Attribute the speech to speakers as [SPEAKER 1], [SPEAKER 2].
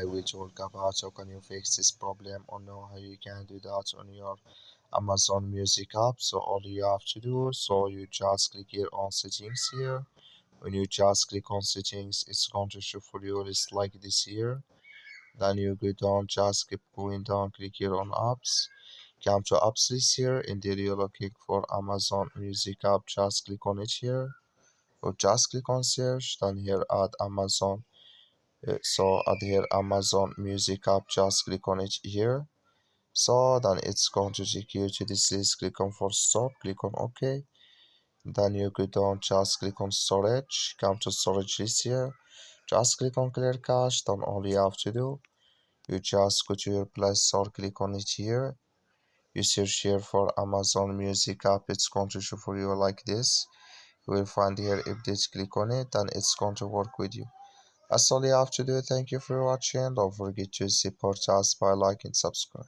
[SPEAKER 1] I will talk about how can you fix this problem or know how you can do that on your Amazon Music app. So all you have to do, so you just click here on settings here. When you just click on settings, it's going to show for you a list like this here. Then you go down, just keep going down, click here on apps. Come to apps list here, and there you're looking for Amazon Music app. Just click on it here, or just click on search. Then here add Amazon. So add here Amazon Music app. Just click on it here. So then it's going to take you to this list. Click on for stop. Click on OK. Then you go down. Just click on storage. Come to storage list here. Just click on clear cache. Then all you have to do, you just go to your Play Store. Click on it here. You search here for Amazon Music app. It's going to show for you like this. You will find here update. Click on it, and it's going to work with you. That's all you have to do. Thank you for watching. Don't forget to support us by liking and subscribe.